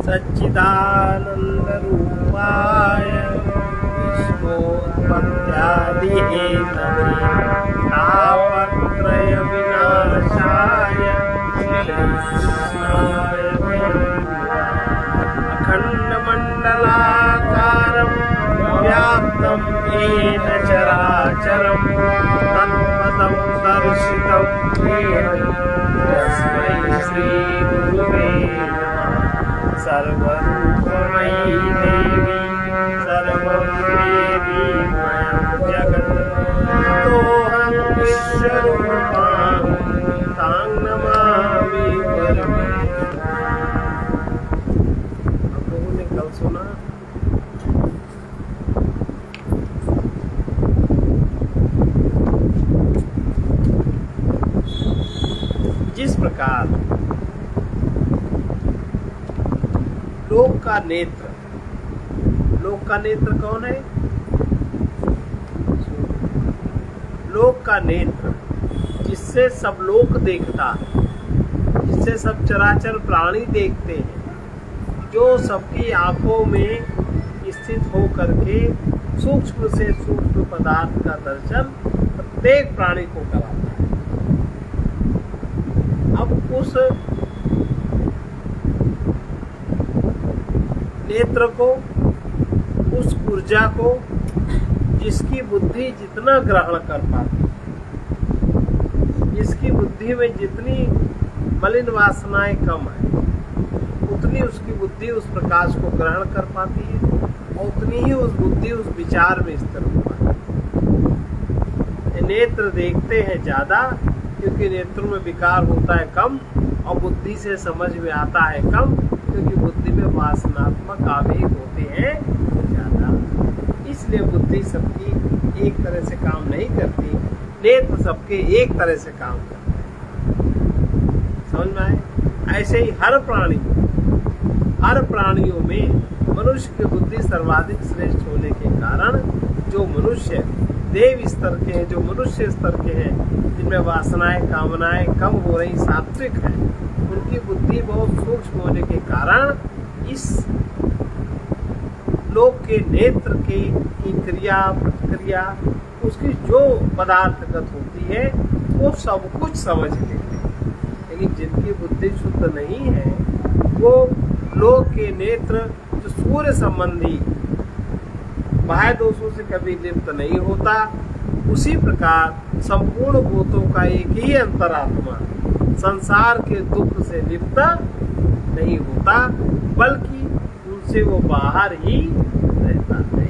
सच्चिदानन्दरूपाय विश्वोत्पत्त्यादिहेतवे तापत्रयविनाशाय श्रीकृष्णाय अखण्डमण्डलाकारं व्याप्तं येन चराचरं तत्पदं दर्शितं येन तस्मै श्रीगुरुवे नमः। सर्वरूपमयी देवी सर्वं देवी मयं जगत् ततोऽहं विश्वरूपां तां नमामि परमेश्वरम्। आप लोगों ने कल सुना जिस प्रकार लोक का नेत्र कौन है? लोक का नेत्र जिससे सब लोक देखता है, जिससे सब चराचर प्राणी देखते हैं, जो सबकी आंखों में स्थित होकर के सूक्ष्म से सूक्ष्म पदार्थ का दर्शन प्रत्येक प्राणी को कराता है। अब उस नेत्र को, उस ऊर्जा को जिसकी बुद्धि जितना ग्रहण कर पाती, जिसकी बुद्धि में जितनी मलिन वासनाएं कम है, उतनी उसकी बुद्धि उस प्रकाश को ग्रहण कर पाती है और उतनी ही उस बुद्धि उस विचार में स्थिर हो पाती है। नेत्र देखते हैं ज्यादा क्योंकि नेत्रों में विकार होता है कम और बुद्धि से समझ में आता है कम, क्योंकि बुद्धि में वासनात्मक आवेग होते हैं ज्यादा। इसलिए बुद्धि सबकी एक तरह से काम नहीं करती, नेत्र सबके एक तरह से काम करते हैं। समझ में आए? ऐसे ही हर प्राणियों में मनुष्य की बुद्धि सर्वाधिक श्रेष्ठ होने के कारण जो मनुष्य देव स्तर के हैं, जो मनुष्य स्तर के हैं, जिनमें वासनाएं कामनाएं कम हो रही, सात्विक है, उनकी बुद्धि बहुत सूक्ष्म होने के कारण इस लोक के नेत्र की क्रिया प्रतिक्रिया, उसकी जो पदार्थगत होती है वो सब कुछ समझ लेते हैं। लेकिन जिनकी बुद्धि शुद्ध नहीं है वो लोक के नेत्र जो सूर्य संबंधी बाह्य दोषों से कभी लिप्त नहीं होता, उसी प्रकार संपूर्ण भूतों का एक ही अंतरात्मा संसार के दुख से लिप्त नहीं होता, बल्कि उनसे वो बाहर ही रहता है,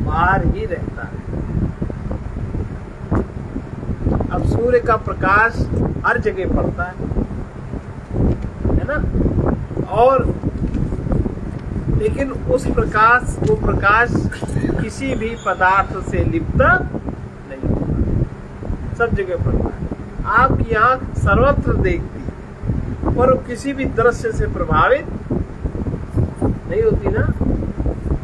बाहर ही रहता है। अब सूर्य का प्रकाश हर जगह पड़ता है ना, और लेकिन वो प्रकाश किसी भी पदार्थ से लिप्त नहीं होता, सब जगह पड़ता है। आपकी आंख सर्वत्र देखती है पर किसी भी दृश्य से प्रभावित नहीं होती ना,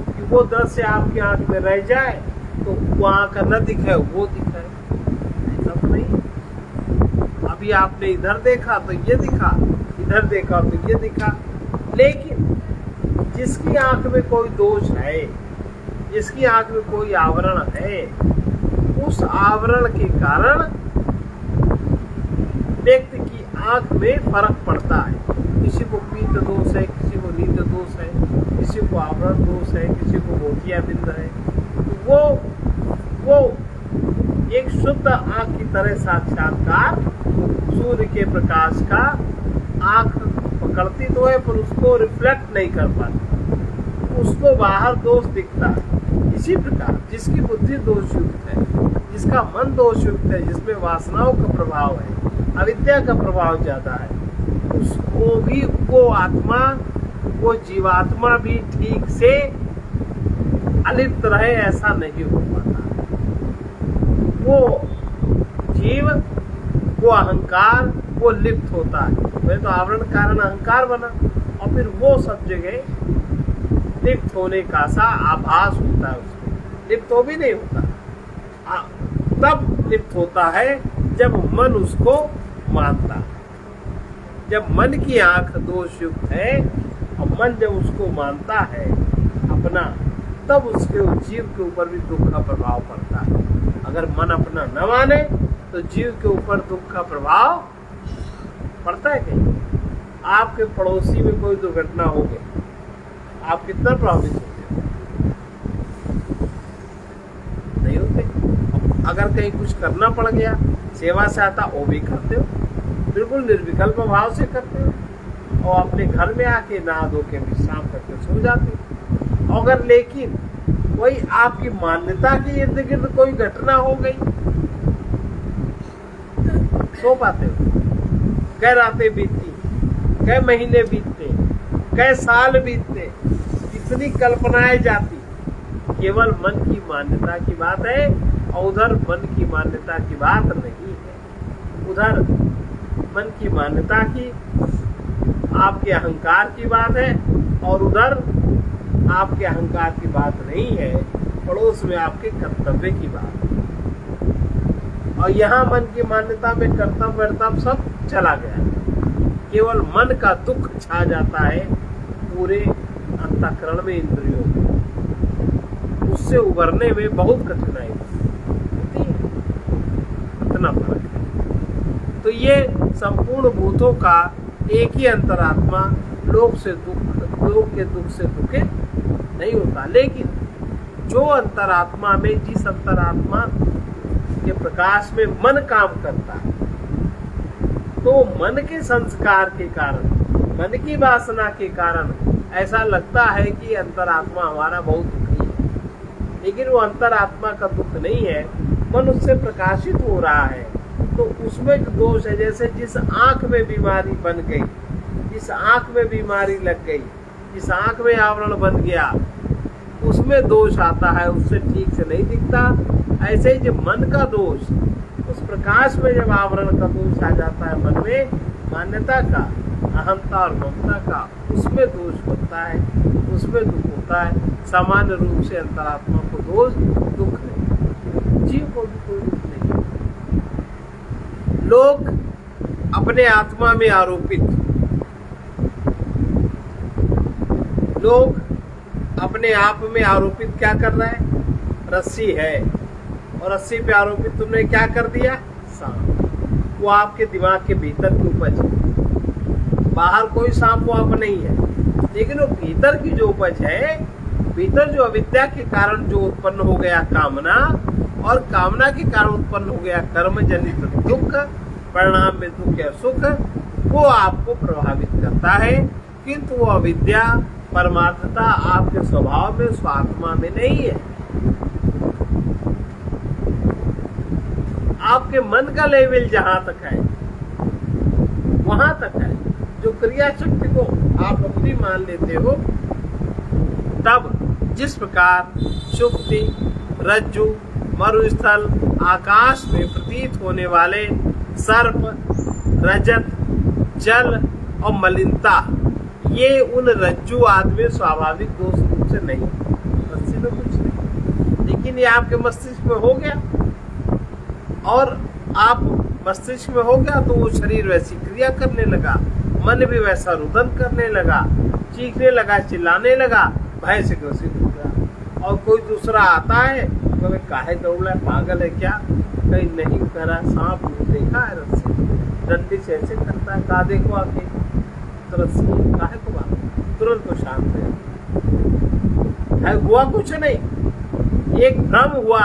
कि वो दृश्य आपकी आंख में रह जाए तो वहां का न दिखे वो दिखाए, ऐसा तो नहीं। अभी आपने इधर देखा तो ये दिखा, इधर देखा तो ये दिखा, लेकिन जिसकी आंख में कोई दोष है, जिसकी आंख में कोई आवरण है, उस आवरण के कारण व्यक्ति की आंख में फर्क पड़ता है। किसी को पीत दोष है, किसी को नींद दोष है, किसी को आवरण दोष है, किसी को मोतियाबिंद है। तो वो एक शुद्ध आंख की तरह साक्षात्कार सूर्य के प्रकाश का आंख पकड़ती तो है पर उसको रिफ्लेक्ट नहीं कर पाती, उसको बाहर दोष दिखता है। इसी प्रकार जिसकी बुद्धि दोषयुक्त है, जिसका मन दोषयुक्त है, जिसमें वासनाओं का प्रभाव है, अविद्या का प्रभाव ज्यादा है, उसको भी वो जीवात्मा भी ठीक से अलिप्त रहे ऐसा नहीं हो पाता। वो जीव, वो अहंकार, वो लिप्त होता है। वह तो आवरण कारण अहंकार बना और फिर वो सब जगह लिप्त होने का सा आभास होता है, उसको लिप्त हो भी नहीं होता। तब लिप्त होता है जब मन उसको मानता है, जब मन की आंख दोष युक्त है और मन जब उसको मानता है अपना, तब उसके जीव के ऊपर भी दुख का प्रभाव पड़ता है। अगर मन अपना न माने तो जीव के ऊपर दुख का प्रभाव पड़ता है कहीं? आपके पड़ोसी में कोई दुर्घटना हो गई, आप कितना प्रभावित होते हो? नहीं होते। अगर कहीं कुछ करना पड़ गया, सेवा से आता, वो भी करते हो, बिल्कुल निर्विकल्प भाव से करते हो, और अपने घर में आके नहा धो के विश्राम करके सो जाते हो। अगर लेकिन वही आपकी मान्यता के इर्द गिर्द कोई घटना हो गई, सो पाते हो? कई रातें बीतती, कई महीने बीतते, कई साल बीतते, इतनी कल्पनाएं जाती। केवल मन की मान्यता की बात है, और उधर मन की मान्यता की बात नहीं है। उधर मन की मान्यता की, आपके अहंकार की बात है, और उधर आपके अहंकार की बात नहीं है, पड़ोस में आपके कर्तव्य की बात है। और यहाँ मन की मान्यता में कर्तव्य वर्तव्य सब चला गया, केवल मन का दुख छा जाता है पूरे अंतःकरण में, इंद्रियों में। उससे उबरने में बहुत कठिनाई होती है, इतना फर्क है। तो ये संपूर्ण भूतों का एक ही अंतरात्मा लोक के दुख से दुखित नहीं होता। लेकिन जो अंतरात्मा में, जिस अंतरात्मा के प्रकाश में मन काम करता है, तो मन के संस्कार के कारण, मन की वासना के कारण ऐसा लगता है कि अंतरात्मा हमारा बहुत दुखी है, लेकिन वो अंतरात्मा का दुख नहीं है, मन उससे प्रकाशित हो रहा है। तो उसमें दोष है। जैसे जिस आंख में बीमारी बन गई, जिस आंख में बीमारी लग गई, जिस आंख में आवरण बन गया, उसमें दोष आता है, उससे ठीक से नहीं दिखता। ऐसे ही जब मन का दोष, उस प्रकाश में जब आवरण का दोष आ जाता है मन में, मान्यता का, अहंता और ममता का, उसमें दोष बनता है, उसमें दुख होता है। सामान्य रूप से अंतरात्मा को दोष, दुख नहीं, जीव को भी कोई दुख नहीं। लोग अपने आत्मा में आरोपित, लोग अपने आप में आरोपित क्या कर रहा है? रस्सी है, और रस्सी पे आरोपित तुमने क्या कर दिया? सांप। वो आपके दिमाग के भीतर की उपज है, बाहर कोई सांप वाप नहीं है, लेकिन वो भीतर की जो उपज है, भीतर जो अविद्या के कारण जो उत्पन्न हो गया कामना, और कामना के कारण उत्पन्न हो गया कर्म जनित दुख, परिणाम में दुख या सुख, वो आपको प्रभावित करता है। किंतु वो अविद्या, परमार्थता आपके स्वभाव में, स्वात्मा में नहीं है। आपके मन का लेवल जहां तक है, वहां तक है। जो क्रिया शक्ति को आप अपनी मान लेते हो, तब जिस प्रकार शुक्ति, रज्जु, मरुस्थल, आकाश में प्रतीत होने वाले सर्प, रजत, जल और मलिनता, ये उन रज्जु आदि में स्वाभाविक दोष रूप से नहीं, रस्सी में कुछ नहीं, लेकिन ये आपके मस्तिष्क में हो गया, और आप मस्तिष्क में हो गया तो वो शरीर वैसी क्रिया करने लगा, मन भी वैसा रुदन करने लगा, चीखने लगा, चिल्लाने लगा, भय से ग्रसित हो गया। और कोई दूसरा आता है, तो काहे दौड़ रहा है, पागल है क्या? कहीं नहीं करा, सांप देखा है, रस्सी डंडी से ऐसे करता है, कहा देखो आके, तो रस्सी काहे को बात, तुरंत तो शांत है। हुआ कुछ नहीं, एक भ्रम हुआ,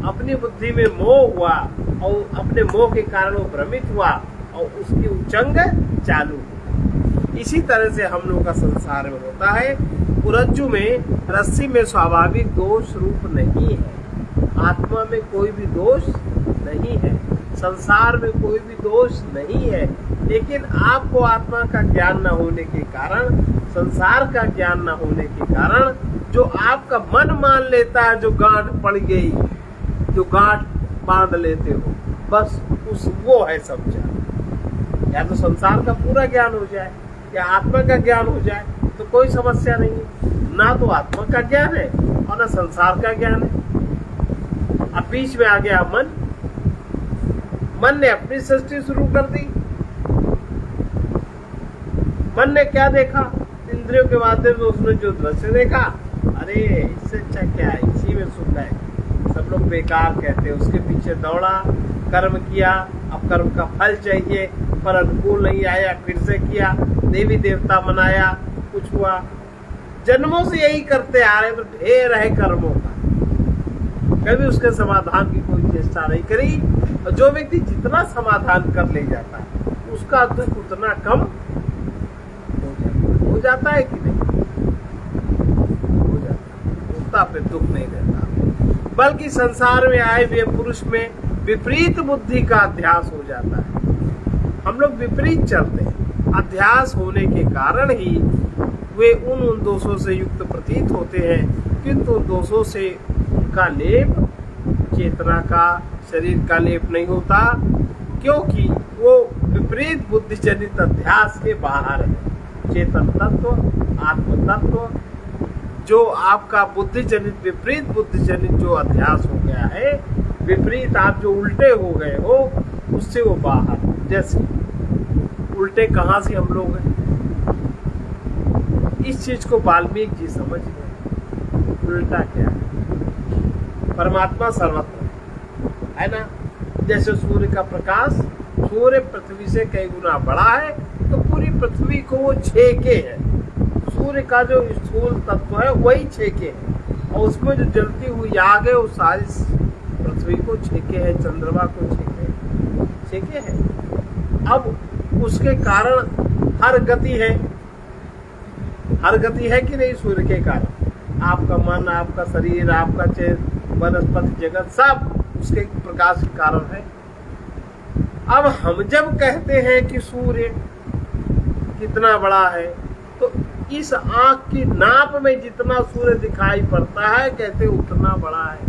अपनी बुद्धि में मोह हुआ, और अपने मोह के कारण वो भ्रमित हुआ, और उसकी उचंग चालू। इसी तरह से हम लोगों का संसार में होता है। रज्जु में, रस्सी में स्वाभाविक दोष रूप नहीं है, आत्मा में कोई भी दोष नहीं है, संसार में कोई भी दोष नहीं है। लेकिन आपको आत्मा का ज्ञान न होने के कारण, संसार का ज्ञान न होने के कारण, जो आपका मन मान लेता है, जो गांठ पड़ गई, जो गांठ बांध लेते हो, बस उस वो है सब ज्ञान। या तो संसार का पूरा ज्ञान हो जाए, या आत्मा का ज्ञान हो जाए, तो कोई समस्या नहीं है। ना तो आत्मा का ज्ञान है और ना संसार का ज्ञान है। अब बीच में आ गया मन, मन ने अपनी सृष्टि शुरू कर दी, मन ने क्या देखा, इंद्रियों के माध्यम से उसने जो दृश्य देखा, अरे इससे अच्छा क्या है, इसी में सुख है, सब लोग बेकार कहते हैं। उसके पीछे दौड़ा, कर्म किया, अब कर्म का फल चाहिए, पर अनुकूल नहीं आया, फिर से किया, देवी देवता मनाया, कुछ हुआ। जन्मों से यही करते आ रहे, तो ढेर है कर्मों का, कभी उसके समाधान की कोई चेष्टा नहीं करी। और जो व्यक्ति जितना समाधान कर ले जाता है, उसका दुख उतना कम हो जाता है कि नहीं, हो जाता है, उतना पे दुख नहीं रहता। बल्कि संसार में आए हुए पुरुष में विपरीत बुद्धि का अध्यास हो जाता है। हम लोग विपरीत चलते हैं, अध्यास होने के कारण ही वे उन दोषों से युक्त प्रतीत होते हैं, किंतु दोषों से उनका लेप चेतना का, शरीर का लेप नहीं होता, क्योंकि वो विपरीत बुद्धि जनित अध्यास के बाहर है। चेतन तत्व, आत्म तत्व जो आपका बुद्धि जनित, विपरीत बुद्धि जनित जो अध्यास हो गया है, विपरीत आप जो उल्टे हो गए हो, उससे वो बाहर। जैसे उल्टे कहाँ से हम लोग हैं, इस चीज को वाल्मीकि जी समझ गए। उल्टा क्या है, परमात्मा सर्वत्र है ना। जैसे सूर्य का प्रकाश, सूर्य पृथ्वी से कई गुना बड़ा है, तो पूरी पृथ्वी को वो छेके है। सूर्य का जो स्थूल तत्व है वही छेके है, और उसमें जो जलती हुई आग है वो सारी पृथ्वी को छेके है, चंद्रमा को छेके है। अब उसके कारण हर गति है, हर गति है कि नहीं सूर्य के कारण। आपका मन, आपका शरीर, आपका वनस्पति जगत सब उसके प्रकाश के कारण है। अब हम जब कहते हैं कि सूर्य कितना बड़ा है, तो इस आंख की नाप में जितना सूर्य दिखाई पड़ता है, कहते उतना बड़ा है।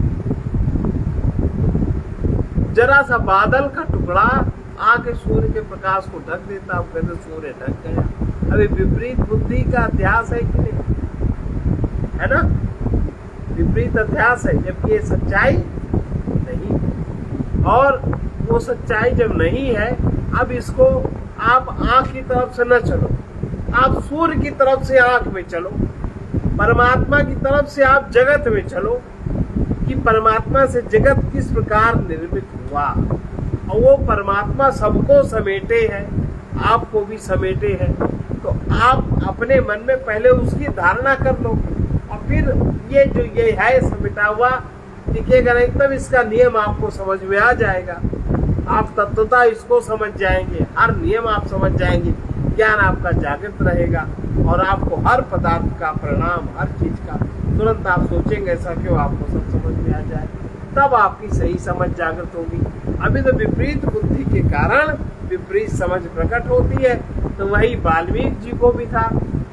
जरा सा बादल का टुकड़ा आके सूर्य के प्रकाश को ढक देता, अब कहते सूर्य ढक गया। अभी विपरीत बुद्धि का अध्यास है कि नहीं, है ना, विपरीत अध्यास है, जबकि ये सच्चाई नहीं। और वो सच्चाई जब नहीं है, अब इसको आप आंख की तरफ से न चलो, आप सूर्य की तरफ से आंख में चलो, परमात्मा की तरफ से आप जगत में चलो, कि परमात्मा से जगत किस प्रकार निर्मित हुआ, और वो परमात्मा सबको समेटे है, आपको भी समेटे है। तो आप अपने मन में पहले उसकी धारणा कर लो, और फिर ये जो ये है समेटा हुआ दिखेगा नहीं, तब इसका नियम आपको समझ में आ जाएगा। आप तत्वता इसको समझ जाएंगे, हर नियम आप समझ जाएंगे, ज्ञान आपका जागृत रहेगा, और आपको हर पदार्थ का परिणाम, हर चीज का तुरंत आप सोचेंगे ऐसा क्यों, आपको सब समझ में आ जाए, तब आपकी सही समझ जागृत होगी। अभी तो विपरीत बुद्धि के कारण विपरीत समझ प्रकट होती है। तो वही वाल्मीकि जी को भी था,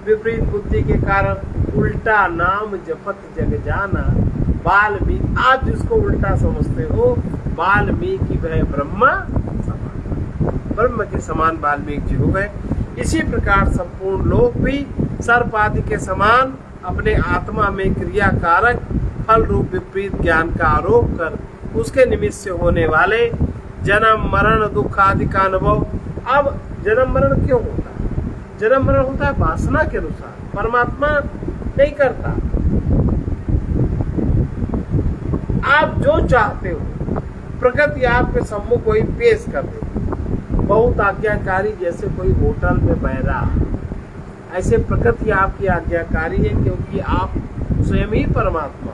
विपरीत बुद्धि के कारण उल्टा नाम जपत जग जाना। वाल्मीकि, आप जिसको उल्टा समझते हो, वाल्मीकि वह ब्रह्मा समान, ब्रह्म के समान वाल्मीकि जी हो गए। इसी प्रकार संपूर्ण लोक भी सर्प आदि के समान अपने आत्मा में क्रिया कारक फल रूप विपरीत ज्ञान का आरोप कर उसके निमित्त से होने वाले जन्म मरण दुख आदि का अनुभव। अब जन्म मरण क्यों होता है? जन्म मरण होता है वासना के अनुसार, परमात्मा नहीं करता। आप जो चाहते हो प्रकृति आपके सम्मुख कोई पेश कर दे, बहुत आज्ञाकारी, जैसे कोई होटल में बहरा, ऐसे प्रकृति आपकी आज्ञाकारी है, क्योंकि आप स्वयं ही परमात्मा।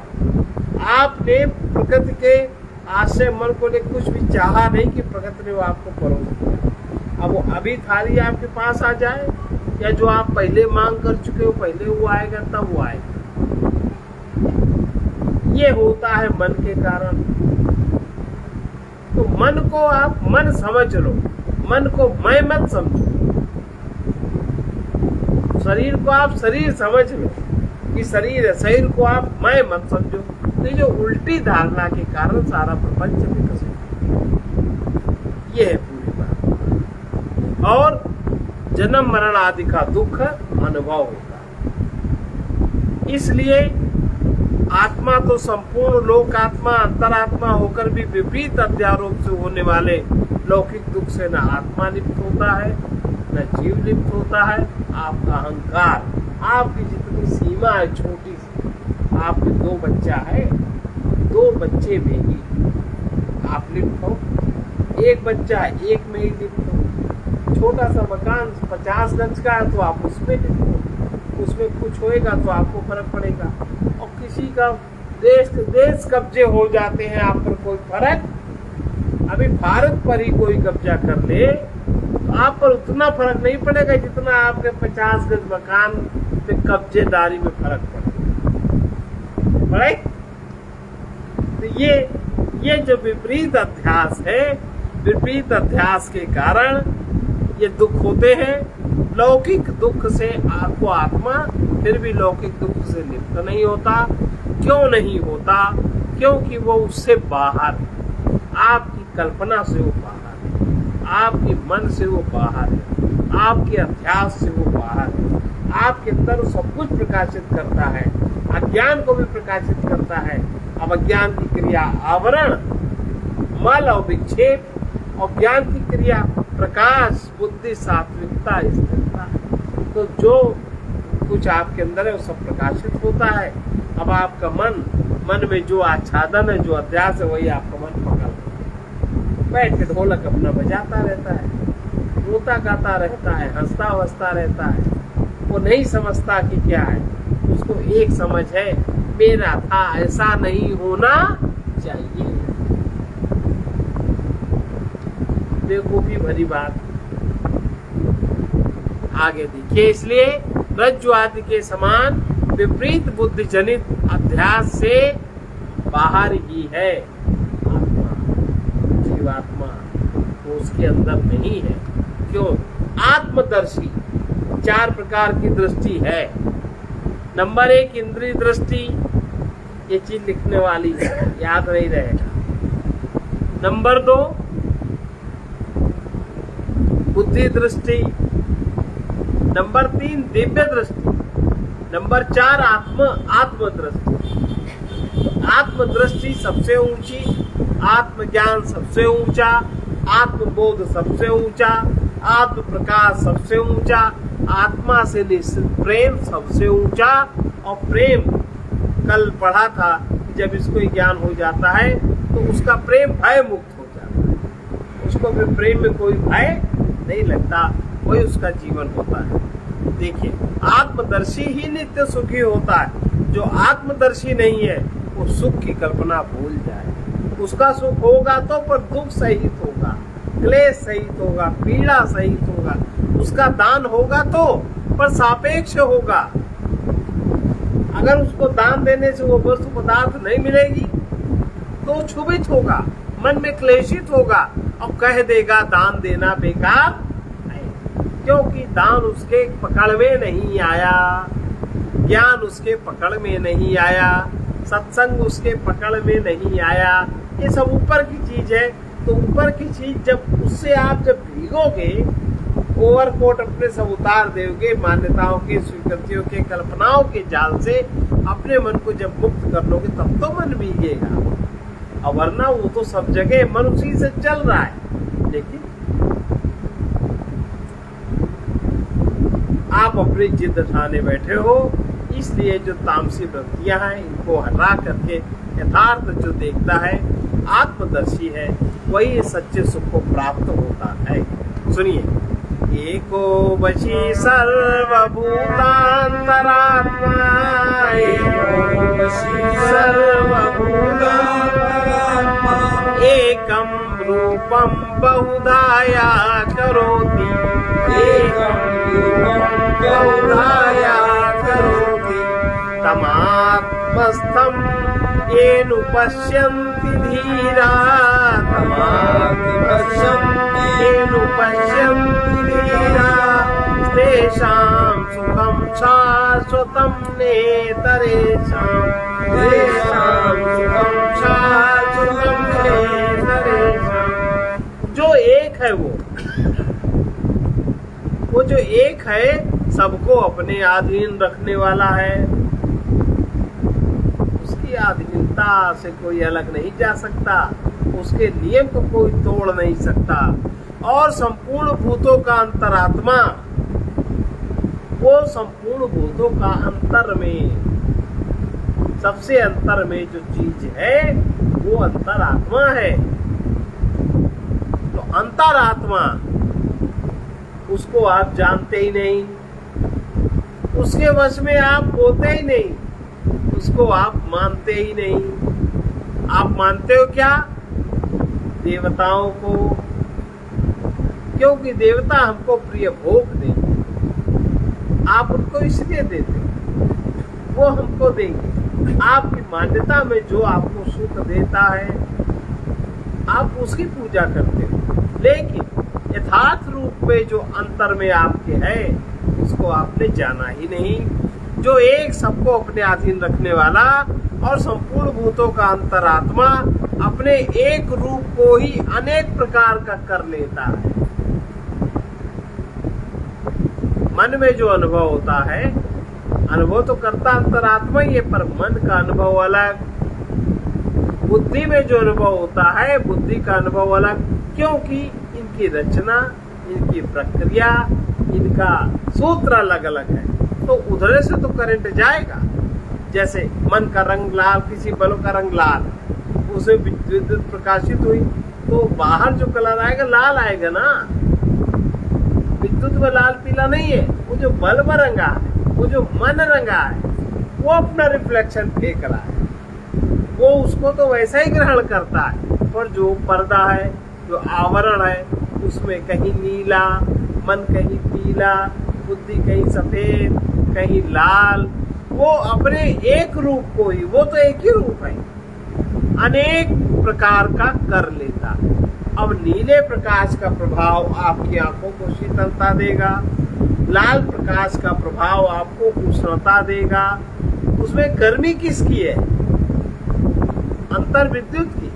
आपने प्रकृति के आश्रय मन को लेकर कुछ भी चाहा नहीं कि प्रकृति ने वो आपको परोस दिया। अब वो अभी थाली आपके पास आ जाए, या जो आप पहले मांग कर चुके हो पहले वो आएगा, तब वो आएगा। ये होता है मन के कारण। तो मन को आप मन समझ लो, मन को मैं मत समझो। शरीर को आप शरीर समझ लो कि शरीर है, शरीर को आप मैं मत समझो। तो जो उल्टी धारणा के कारण सारा प्रपंच विकसित, ये है पूरी बात। और जन्म मरण आदि का दुख अनुभव होता है। इसलिए आत्मा तो संपूर्ण लोक आत्मा, अंतरात्मा होकर भी विपरीत अध्यारोप से होने वाले लौकिक दुख से न आत्मा लिप्त होता है, जितना जीव लिप्त होता है, आपका अहंकार, आपकी जितनी सीमा है छोटी सी, आपके 2 बच्चा है, 2 बच्चे में ही आप लिप्त हो, 1 बच्चा है, 1 में ही लिप्त हो। छोटा सा मकान 50 गज का है तो आप उसमें लिप्त हो, उसमें कुछ होएगा तो आपको फर्क पड़ेगा। और किसी का देश कब्जे हो जाते हैं, आप पर कोई फर्क, अभी भारत पर ही कोई कब्जा कर ले तो आप पर उतना फर्क नहीं पड़ेगा जितना आपके 50 गज मकान पे कब्जेदारी में फर्क पड़े। तो ये जो विपरीत अध्यास है, विपरीत अध्यास के कारण ये दुख होते हैं। लौकिक दुख से आपको आत्मा फिर भी लौकिक दुख से लिप्त नहीं होता। क्यों नहीं होता? क्योंकि वो उससे बाहर, आपकी कल्पना से वो बाहर है, आपके मन से वो बाहर है, आपके अध्यास से वो बाहर है। आपके अंदर सब कुछ प्रकाशित करता है, अज्ञान को भी प्रकाशित करता है। अब अज्ञान की क्रिया आवरण, मल और विक्षेप, और ज्ञान की क्रिया प्रकाश, बुद्धि, सात्विकता, स्थिरता। तो जो कुछ आपके अंदर है वो सब प्रकाशित होता है। अब आपका मन में जो आच्छादन है, जो अध्यास है, वही आपका मन पकड़ बैठ के ढोलक अपना बजाता रहता है, रोता गाता रहता है, हंसता वसता रहता है। वो नहीं समझता कि क्या है, उसको एक समझ है, मेरा था, ऐसा नहीं होना चाहिए। बेवकूफी भरी बात। आगे देखिए, इसलिए रज्जु आदि के समान विपरीत बुद्धि जनित अध्यास से बाहर ही है आत्मा, जीवात्मा, तो उसके अंदर नहीं है। क्यों? आत्मदर्शी 4 प्रकार की दृष्टि है। नंबर 1 इंद्रिय दृष्टि, ये चीज लिखने वाली है, याद नहीं रहेगा। नंबर 2 बुद्धि दृष्टि। नंबर 3 दिव्य दृष्टि। नंबर 4 आत्मदृष्टि। आत्मदृष्टि सबसे ऊंची, आत्मज्ञान सबसे ऊंचा, आत्मबोध सबसे ऊंचा, आत्म प्रकाश सबसे ऊंचा, आत्मा से निश्चित प्रेम सबसे ऊंचा। और प्रेम कल पढ़ा था कि जब इसको ज्ञान हो जाता है तो उसका प्रेम भय मुक्त हो जाता है, उसको भी प्रेम में कोई भय नहीं लगता, वही उसका जीवन होता है। देखिए, आत्मदर्शी ही नित्य सुखी होता है। जो आत्मदर्शी नहीं है वो सुख की कल्पना भूल जाए। उसका सुख होगा तो पर दुख सहित होगा, क्लेश सहित होगा, पीड़ा सहित होगा। उसका दान होगा तो पर सापेक्ष होगा। अगर उसको दान देने से वो वस्तु पदार्थ नहीं मिलेगी तो क्षुभित होगा, मन में क्लेशित होगा और कह देगा दान देना बेकार, क्योंकि दान उसके पकड़ में नहीं आया, ज्ञान उसके पकड़ में नहीं आया, सत्संग उसके पकड़ में नहीं आया। ये सब ऊपर की चीज है। तो ऊपर की चीज जब उससे आप जब भीगोगे, ओवरकोट अपने सब उतार दोगे, मान्यताओं के, स्वीकृतियों के, कल्पनाओं के जाल से अपने मन को जब मुक्त कर लोगे तब तो मन भीगेगा। और वरना वो तो सब जगह मन उसी से चल रहा है। लेकिन आप अपनी जिद ठाने बैठे हो, इसलिए जो तामसी वृत्तियां हैं इनको हटा करके यथार्थ जो देखता है, आत्मदर्शी है, वही सच्चे सुख को प्राप्त होता है। सुनिए, एको वशी सर्वभूतांतरात्मा, एको वशी सर्वभूतांतरात्मा, एकम रूपम बहुधाया करोति, एकम रूपम बहुधाया करोति, तमात्मस्थं येन पश्यन्ति धीरा, तमात्मस्थं येन पश्यन्ति धीरा, तेषां सुखं शाश्वतं नेतरेषां, तेषां सुखं शाश्वतं नेतरेषां। जो एक है वो जो एक है सबको अपने अधीन रखने वाला है। उसकी अधीनता से कोई अलग नहीं जा सकता, उसके नियम को कोई तोड़ नहीं सकता। और संपूर्ण भूतों का अंतरात्मा, वो संपूर्ण भूतों का अंतर में, सबसे अंतर में जो चीज है वो अंतरात्मा है। तो अंतरात्मा, उसको आप जानते ही नहीं, उसके वश में आप होते ही नहीं, उसको आप मानते ही नहीं। आप मानते हो क्या? देवताओं को, क्योंकि देवता हमको प्रिय भोग देंगे, आप उनको इसलिए देते हो, वो हमको देंगे। आपकी मान्यता में जो आपको सुख देता है आप उसकी पूजा करते हो, लेकिन यथार्थ रूप में जो अंतर में आपके है उसको आपने जाना ही नहीं। जो एक सबको अपने अधीन रखने वाला और संपूर्ण भूतों का अंतरात्मा अपने एक रूप को ही अनेक प्रकार का कर लेता है। मन में जो अनुभव होता है, अनुभव तो करता अंतरात्मा ही है, पर मन का अनुभव अलग, बुद्धि में जो अनुभव होता है बुद्धि का अनुभव अलग, क्योंकि इनकी रचना, इनकी प्रक्रिया, इनका सूत्र अलग अलग है। तो उधर से तो करंट जाएगा। जैसे मन का रंग लाल, किसी बल्ब का रंग लाल, उसे विद्युत प्रकाशित हुई तो बाहर जो कलर आएगा लाल आएगा ना। विद्युत में लाल पीला नहीं है, वो जो बल्ब रंगा है, वो जो मन रंगा है, वो अपना रिफ्लेक्शन फेंक रहा है, वो उसको तो वैसा ही ग्रहण करता है। पर जो पर्दा है, जो आवरण है, उसमें कहीं नीला, मन कहीं पीला, बुद्धि कहीं सफेद, कहीं लाल, वो अपने एक रूप को ही, वो तो एक ही रूप है, अनेक प्रकार का कर लेता है। अब नीले प्रकाश का प्रभाव आपकी आंखों को शीतलता देगा, लाल प्रकाश का प्रभाव आपको उष्णता देगा। उसमें गर्मी किसकी है? अंतर विद्युत की।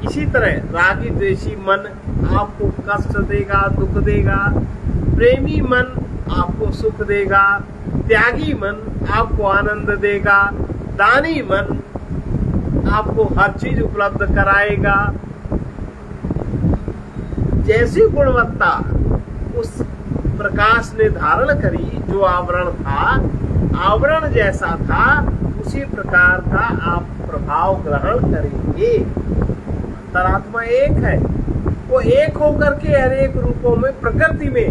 इसी तरह रागी द्वेषी मन आपको कष्ट देगा, दुख देगा, प्रेमी मन आपको सुख देगा, त्यागी मन आपको आनंद देगा, दानी मन आपको हर चीज उपलब्ध कराएगा। जैसी गुणवत्ता उस प्रकाश ने धारण करी, जो आवरण था, आवरण जैसा था, उसी प्रकार का आप प्रभाव ग्रहण करेंगे। अंतरात्मा एक है, वो एक होकर के अनेक रूपों में प्रकृति में,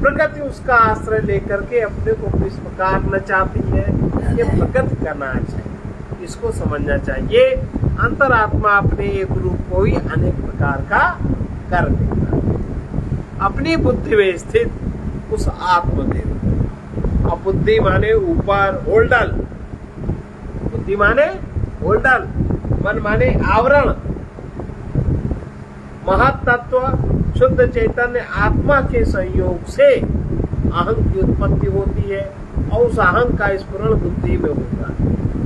प्रकृति उसका आश्रय लेकर के अपने को किस प्रकार नचाती है, ये प्रकृति का नाच है, इसको समझना चाहिए। अंतरात्मा अपने एक रूप को ही अनेक प्रकार का कर देता है, अपनी बुद्धि में स्थित उस आत्मदेव। अब बुद्धि माने ऊपर होल्डल, बुद्धि माने होल्डल, मन माने आवरण। महत्तत्व शुद्ध चैतन्य आत्मा के संयोग से अहं की उत्पत्ति होती है और उस अहं का स्फुरण बुद्धि में होता है।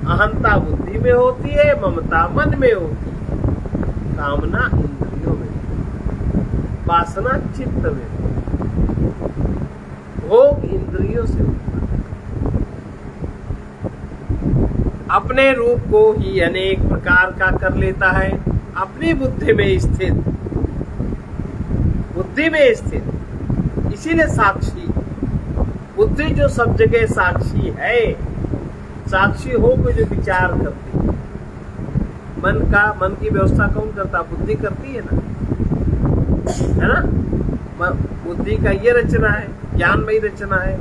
अहंता बुद्धि में होती है, ममता मन में होती है, कामना इंद्रियों में, वासना चित्त में, भोग इंद्रियों से होता है। अपने रूप को ही अनेक प्रकार का कर लेता है, अपनी बुद्धि में स्थित, बुद्धि में स्थित। इसीलिए साक्षी बुद्धि जो सब जगह साक्षी है, साक्षी हो के जो विचार करती है। मन की व्यवस्था कौन करता? बुद्धि करती है ना? बुद्धि का ये रचना है, ज्ञानमयी रचना है।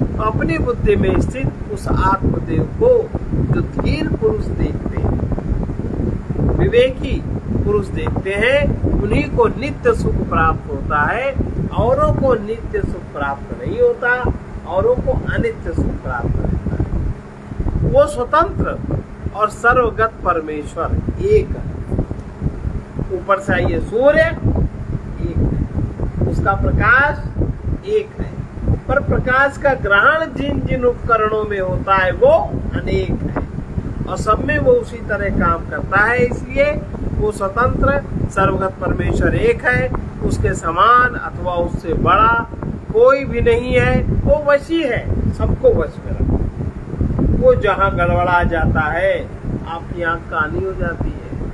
तो अपनी बुद्धि में स्थित उस आत्मदेव को जो धीर पुरुष देखते हैं, विवेकी पुरुष देखते हैं, उन्हीं को नित्य सुख प्राप्त होता है। औरों को नित्य सुख प्राप्त नहीं होता, औरों को अनित्य सुख प्राप्त रहता है। वो स्वतंत्र और सर्वगत परमेश्वर एक है। ऊपर से आइए, सूर्य एक है, उसका प्रकाश एक है, पर प्रकाश का ग्रहण जिन जिन उपकरणों में होता है वो अनेक है, और सब में वो उसी तरह काम करता है। इसलिए वो स्वतंत्र सर्वगत परमेश्वर एक है, उसके समान अथवा उससे बड़ा कोई भी नहीं है। वो वशी है, सबको वश में रखता। वो जहाँ गड़बड़ा जाता है, आपकी आंख कानी हो जाती है,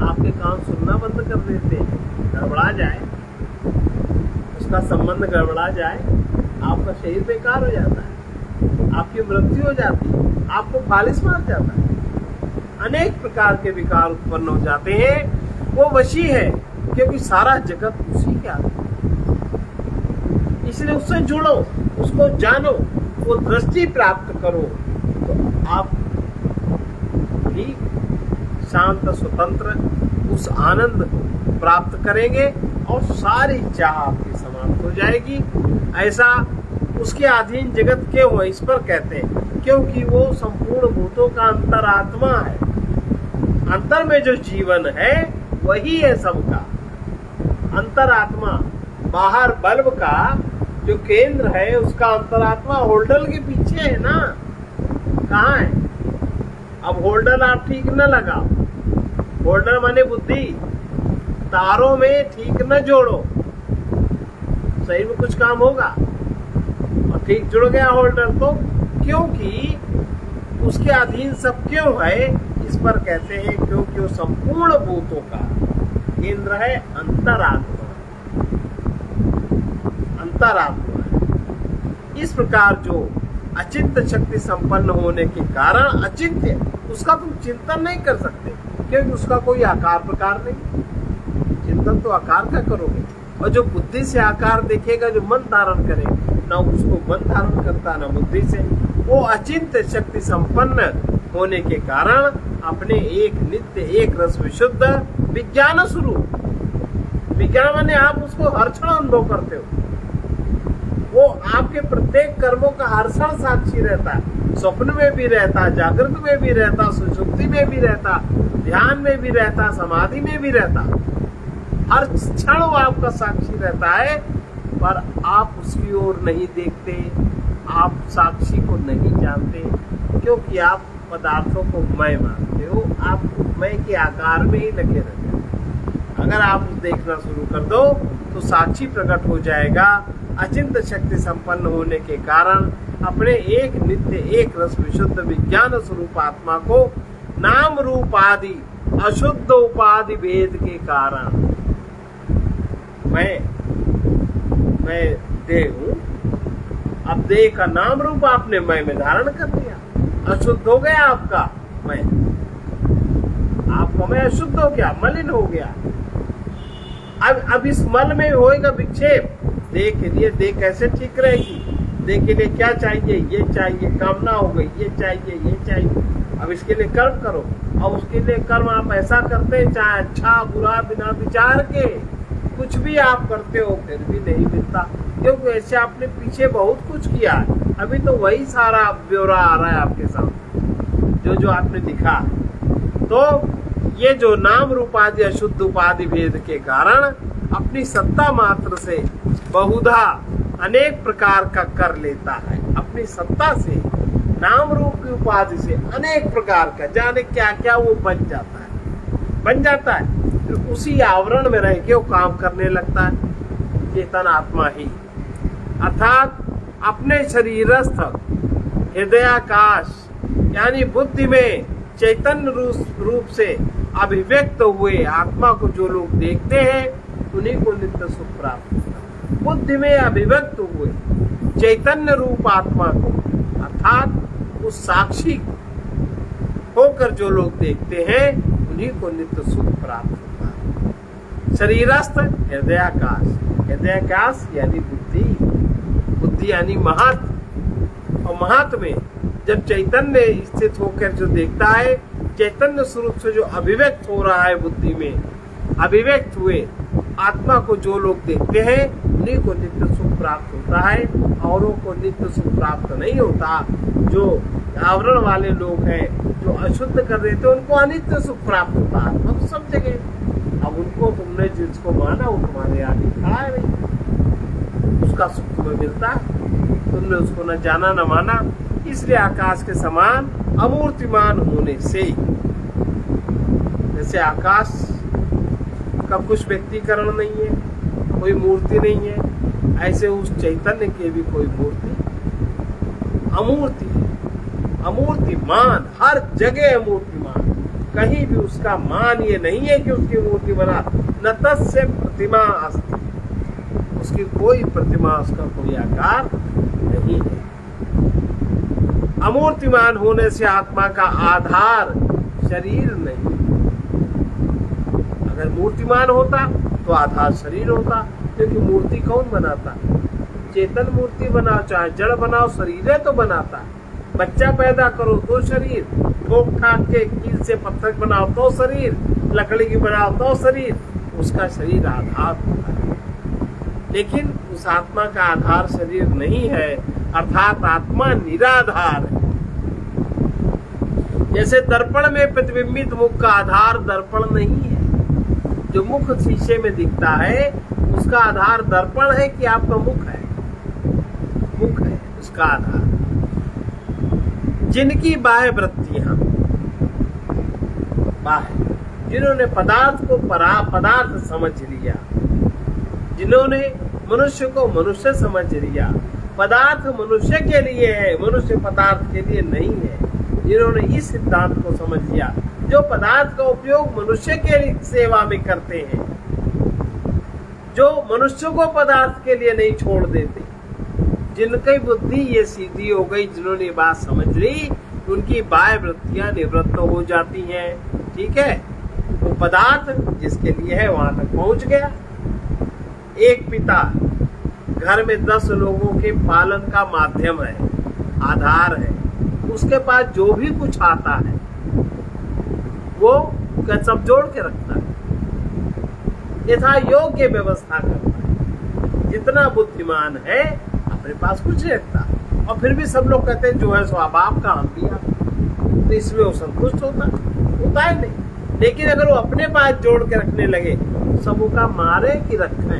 आपके कान सुनना बंद कर देते हैं, गड़बड़ा जाए उसका संबंध गड़बड़ा जाए, आपका शरीर बेकार हो जाता है, आपकी मृत्यु हो जाती है, आपको फालिस मार जाता है, अनेक प्रकार के विकार उत्पन्न हो जाते हैं। वो वशी है क्योंकि सारा जगत उसी के आगे, इसलिए उससे जुड़ो, उसको जानो, वो दृष्टि प्राप्त करो, तो आप भी शांत स्वतंत्र उस आनंद को प्राप्त करेंगे और सारी चाह आपकी समाप्त हो जाएगी। ऐसा उसके अधीन जगत क्यों है, इस पर कहते हैं क्योंकि वो संपूर्ण भूतों का अंतरात्मा है। अंतर में जो जीवन है वही है सबका अंतरात्मा। बाहर बल्ब का जो केंद्र है उसका अंतरात्मा होल्डर के पीछे है ना, कहाँ है? अब होल्डर आप ठीक न लगाओ, होल्डर माने बुद्धि, तारों में ठीक न जोड़ो, सही में कुछ काम होगा? और ठीक जुड़ गया होल्डर तो, क्योंकि उसके अधीन सब क्यों है, इस पर कहते हैं क्योंकि वो संपूर्ण भूतों का केंद्र है, अंतरात्मा। अंतरात्मा इस प्रकार जो अचिंत्य शक्ति संपन्न होने के कारण, अचिंत्य उसका तुम चिंतन नहीं कर सकते क्योंकि उसका कोई आकार प्रकार नहीं। चिंतन तो आकार का करोगे, और जो बुद्धि से आकार देखेगा, जो मन धारण करे, ना उसको मन धारण करता ना बुद्धि से, वो अचिंत्य शक्ति संपन्न होने के कारण अपने एक नित्य एक रस विशुद्ध विज्ञान स्वरूप, विज्ञान माने आप उसको हर क्षण अनुभव करते हो, वो आपके प्रत्येक कर्मों का हर क्षण साक्षी रहता है, स्वप्न में भी रहता, जागृत में भी रहता, सुषुप्ति में भी रहता, ध्यान में भी रहता, समाधि में भी रहता, हर क्षण वो आपका साक्षी रहता है, पर आप उसकी ओर नहीं देखते, आप साक्षी को नहीं जानते, क्योंकि आप पदार्थों को मैं मानते हो, आप मैं के आकार में ही लगे रहते हो। अगर आप देखना शुरू कर दो तो साक्षी प्रकट हो जाएगा। अचिंत्य शक्ति संपन्न होने के कारण अपने एक नित्य एक रस विशुद्ध विज्ञान स्वरूप आत्मा को नाम रूप आदि अशुद्ध उपाधि भेद के कारण, मैं देह हूं, अब देह का नाम रूप आपने मैं में धारण कर लिया, अशुद्ध हो गया आपका मैं, आपका मैं अशुद्ध हो गया, मलिन हो गया। अब इस मल में होएगा विक्षेप, देह के लिए देह कैसे ठीक रहेगी, देह के लिए क्या चाहिए, ये चाहिए, कामना हो गई, ये चाहिए, ये चाहिए, अब इसके लिए कर्म करो, अब उसके लिए कर्म आप ऐसा करते हैं, चाहे अच्छा बुरा बिना विचार के कुछ भी आप करते हो, फिर भी नहीं मिलता, क्योंकि ऐसे आपने पीछे बहुत कुछ किया है, अभी तो वही सारा ब्यौरा आ रहा है आपके सामने, जो आपने दिखा है। तो ये जो नाम रूपादि अशुद्ध उपाधि भेद के कारण अपनी सत्ता मात्र से बहुधा अनेक प्रकार का कर लेता है, अपनी सत्ता से नाम रूप की उपाधि से अनेक प्रकार का जाने क्या क्या वो बन जाता है, फिर उसी आवरण में रह के वो काम करने लगता है। चेतन आत्मा ही अर्थात अपने शरीरस्थ हृदयाकाश यानी बुद्धि में चैतन्य रूप से अभिव्यक्त हुए आत्मा को जो लोग देखते हैं उन्हीं को नित्य सुख प्राप्त होता है। बुद्धि में अभिव्यक्त हुए चैतन्य रूप आत्मा को अर्थात उस साक्षी होकर जो लोग देखते हैं उन्हीं को नित्य सुख प्राप्त होता है। शरीरस्थ हृदयाकाश, हृदयाकाश यानी बुद्धि, बुद्धि यानी महत, और महत में जब चैतन्य स्थित होकर जो देखता है, चैतन्य स्वरूप से जो अभिव्यक्त हो रहा है बुद्धि में, अभिव्यक्त हुए आत्मा को जो लोग देखते हैं उन्हीं को नित्य सुख प्राप्त होता है, औरों को नित्य सुख प्राप्त नहीं होता। जो आवरण वाले लोग हैं जो अशुद्ध कर देते हैं उनको अनित्य सुख प्राप्त होता है, अब सब जगह। अब उनको तुमने जिसको माना वो तुम्हारे आगे खड़ा है नहीं, उसका सुख तुम्हें मिलता है, तुमने उसको न जाना न माना, इसलिए आकाश के समान अमूर्तिमान होने से, जैसे आकाश का कुछ व्यक्तिकरण नहीं है, कोई मूर्ति नहीं है, ऐसे उस चैतन्य के भी कोई मूर्ति अमूर्ति, अमूर्तिमान, हर जगह अमूर्तिमान, कहीं भी उसका मान ये नहीं है कि उसकी मूर्ति बना, न तस्य प्रतिमा अस्ति, उसकी कोई प्रतिमा, उसका कोई आकार नहीं है। अमूर्तिमान होने से आत्मा का आधार शरीर नहीं। अगर मूर्तिमान होता तो आधार शरीर होता, क्योंकि मूर्ति कौन बनाता? चेतन मूर्ति बनाओ, चाहे जड़ बनाओ, शरीर है तो बनाता। बच्चा पैदा करो तो शरीर, ठोक ठाक के कील से पत्थर बनाओ तो शरीर, लकड़ी की बनाओ तो शरीर, उसका शरीर आधार होता है। लेकिन उस आत्मा का आधार शरीर नहीं है, अर्थात आत्मा निराधार है। जैसे दर्पण में प्रतिबिंबित मुख का आधार दर्पण नहीं है। जो मुख शीशे में दिखता है उसका आधार दर्पण है कि आपका मुख है? मुख है उसका आधार। जिनकी बाह्य वृत्तियां, बाह्य, जिन्होंने पदार्थ को पदार्थ समझ लिया, जिन्होंने मनुष्य को मनुष्य समझ लिया, पदार्थ मनुष्य के लिए है, मनुष्य पदार्थ के लिए नहीं है, जिन्होंने इस सिद्धांत को समझ लिया, जो पदार्थ का उपयोग मनुष्य के सेवा में करते हैं, जो मनुष्य को पदार्थ के लिए नहीं छोड़ देते, जिनकी बुद्धि ये सीधी हो गई, जिन्होंने ये बात समझ ली, उनकी बाह्य वृत्तियां निवृत्त हो जाती हैं। ठीक है, वो पदार्थ जिसके लिए है वहां तक पहुंच गया। एक पिता घर में 10 लोगों के पालन का माध्यम है, आधार है, उसके पास जो भी कुछ आता है वो सब जोड़ के रखता है, यथा योग्य व्यवस्था करता है। जितना बुद्धिमान है अपने पास कुछ नहीं रखता, और फिर भी सब लोग कहते हैं जो है सो बाप का हम दिया, तो इसमें वो संतुष्ट होता है नहीं। लेकिन अगर वो अपने पास जोड़ के रखने लगे, सबों का मारे कि रखें,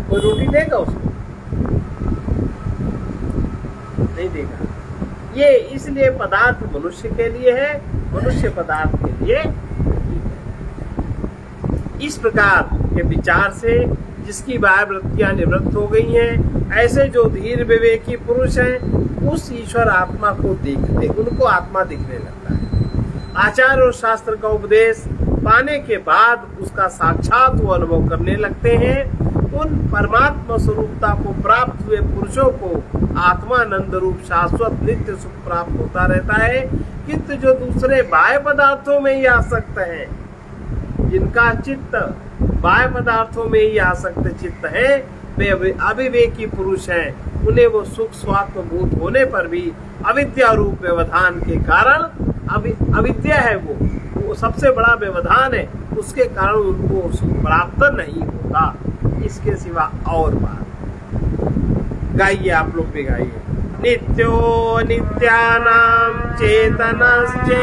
कोई रोटी देगा उसको? नहीं देगा। ये इसलिए पदार्थ मनुष्य के लिए है, मनुष्य पदार्थ के लिए नहीं है। इस प्रकार के विचार से जिसकी बाह्य वृत्तियां निवृत्त हो गई हैं, ऐसे जो धीर विवेकी पुरुष हैं, उस ईश्वर आत्मा को देखते, उनको आत्मा दिखने लगता है। आचार और शास्त्र का उपदेश पाने के बाद उसका साक्षात वो अनुभव करने लगते हैं। उन परमात्मा स्वरूपता को प्राप्त हुए पुरुषों को आत्मानंद रूप शाश्वत नित्य सुख प्राप्त होता रहता है। किंतु जो दूसरे बाह्य पदार्थों में ही आसक्त हैं, जिनका चित्त बाह्य पदार्थों में ही आसक्त चित्त है, वे अविवेकी पुरुष हैं। उन्हें वो सुख स्वात्मभूत होने पर भी अविद्या रूप व्यवधान के कारण, अविद्या है वो सबसे बड़ा व्यवधान है, उसके कारण उनको सुख प्राप्त नहीं होता। इसके सिवा और बात गाइए, आप लोग भी गाइए। नित्यो नित्यानां चेतनश्चेतनानां,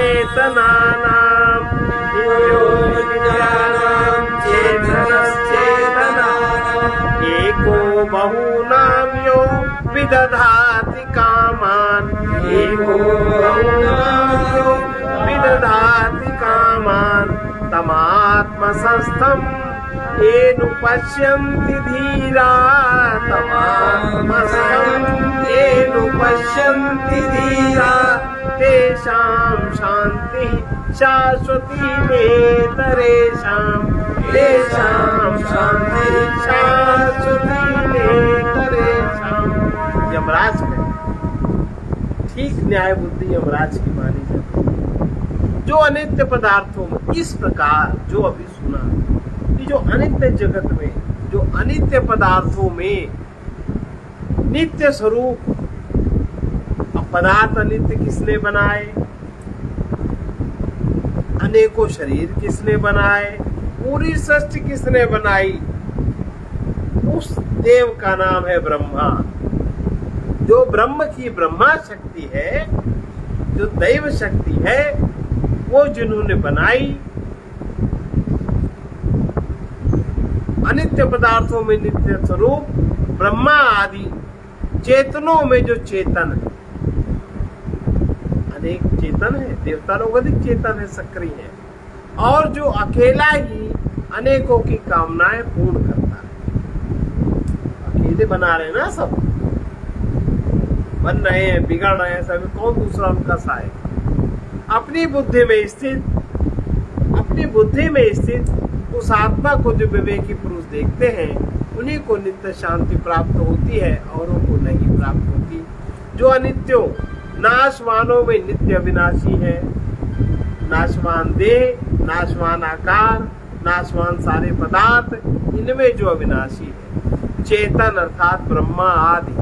नित्यो नित्यानां चेतनश्चेतनानां, एको बहूनां यो विदधाति कामान्, एको बहूनां यो विदधाति कामान्, तमात्मसंस्थं येनु पश्यन्ति धीरा, तमात्मसंस्थं येनु पश्यन्ति धीरा, तेषां शान्तिः शाश्वती नेतरेषां, तेषां शान्तिः शाश्वती नेतरेषां। यमराज में ठीक न्याय बुद्धि यमराज की मानी जाती है। जो अनित्य पदार्थों में इस प्रकार जो अभी सुना, जो अनित्य जगत में, जो अनित्य पदार्थों में नित्य स्वरूप, अब पदार्थ अनित्य किसने बनाए? अनेकों शरीर किसने बनाए? पूरी सृष्टि किसने बनाई? उस देव का नाम है ब्रह्मा। जो ब्रह्म की ब्रह्मा शक्ति है, जो दैव शक्ति है, वो जिन्होंने बनाई, अनित्य पदार्थों में नित्य स्वरूप ब्रह्मा आदि चेतनों में जो चेतन है, अनेक चेतन है, देवता लोग अधिक चेतन है, सक्रिय है, और जो अकेला ही अनेकों की कामनाएं पूर्ण करता है। अकेले बना रहे ना, सब बन रहे हैं, बिगड़ रहे हैं, सब कौन दूसरा उनका सहायक? अपनी बुद्धि में स्थित उस आत्मा को जो विवेकी पुरुष देखते हैं उन्हीं को नित्य शांति प्राप्त होती है, औरों को नहीं प्राप्त होती। जो अनित्यों नाशवानों में नित्य अविनाशी है। नाशवान देह, नाशवान आकार, नाशवान सारे पदार्थ, इनमें जो अविनाशी है। चेतन अर्थात ब्रह्मा आदि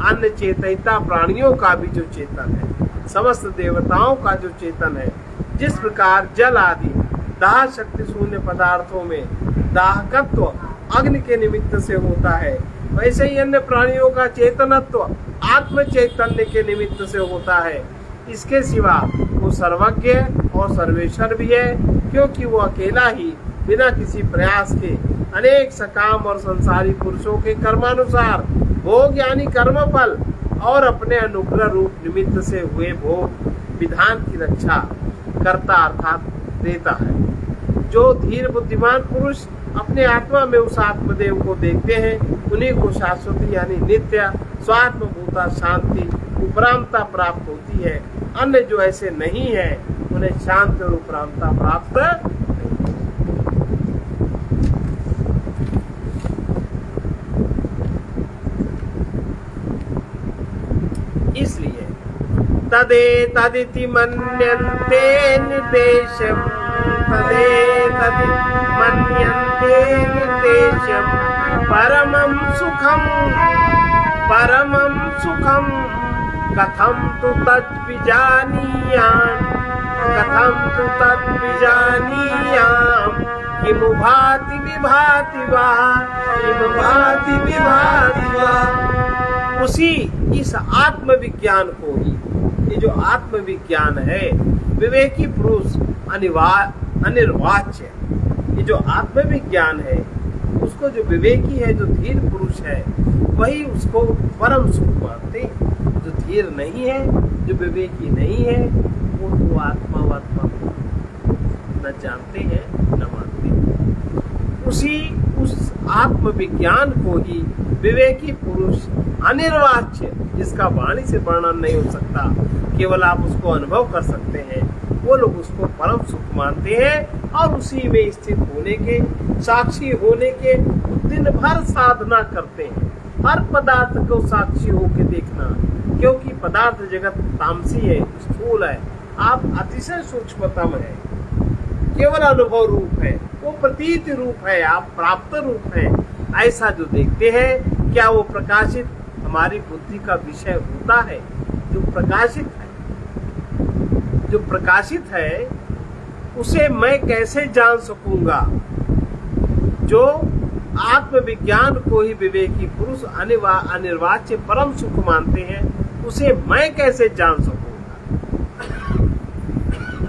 अन्य चेतनता प्राणियों का भी जो चेतन है, समस्त देवताओं का जो चेतन है, जिस प्रकार जल आदि दाह शक्ति शून्य पदार्थों में दाहकत्व अग्नि के निमित्त से होता है, वैसे ही अन्य प्राणियों का चेतनत्व आत्म चैतन्य के निमित्त से होता है। इसके सिवा वो सर्वज्ञ और सर्वेश्वर भी है, क्योंकि वो अकेला ही बिना किसी प्रयास के अनेक सकाम और संसारी पुरुषों के कर्मानुसार भोग यानी कर्म फल और अपने अनुग्रह रूप निमित्त से हुए भोग विधान की रक्षा करता अर्थात देता है। जो धीर बुद्धिमान पुरुष अपने आत्मा में उस आत्मदेव को देखते हैं, उन्हीं को शाश्वती यानी नित्य स्वात्मभूता शांति उपरामता प्राप्त होती है। अन्य जो ऐसे नहीं है उन्हें शांत और उपरामता प्राप्त नहीं। इसलिए तदे तदिति मन्यन्ते निर्देशम, तदे तदि मन्यन्ते निर्देशम परमं सुखम कथम तु तद्विजानीयाम, कथम तु तद्विजानीयाम किमु भाति विभाति वा, किमु भाति विभाति वा। उसी इस आत्मविज्ञान को ही, ये जो आत्मविज्ञान है विवेकी पुरुष अनिर्वाच्य, ये जो आत्मविज्ञान है उसको जो विवेकी है, जो धीर पुरुष है, वही उसको परम सुख मानते हैं। जो धीर नहीं है, जो विवेकी नहीं है, वो तो आत्मा न जानते हैं न मानते हैं। उस आत्मविज्ञान को ही विवेकी पुरुष अनिर्वाच्य, जिसका वाणी से वर्णन नहीं हो सकता, केवल आप उसको अनुभव कर सकते हैं, वो लोग उसको परम सुख मानते हैं और उसी में स्थित होने के, साक्षी होने के दिन भर साधना करते हैं। हर पदार्थ को साक्षी होके देखना, क्योंकि पदार्थ जगत तामसी है, स्थूल है, आप अतिशय सूक्ष्मतम है, केवल अनुभव रूप है, वो प्रतीत रूप है, आप प्राप्त रूप है। ऐसा जो देखते हैं, क्या वो प्रकाशित हमारी बुद्धि का विषय होता है? जो प्रकाशित है उसे मैं कैसे जान सकूंगा? जो आत्मविज्ञान को ही विवेकी पुरुष अनिर्वाच्य परम सुख मानते हैं, उसे मैं कैसे जान सकूंगा?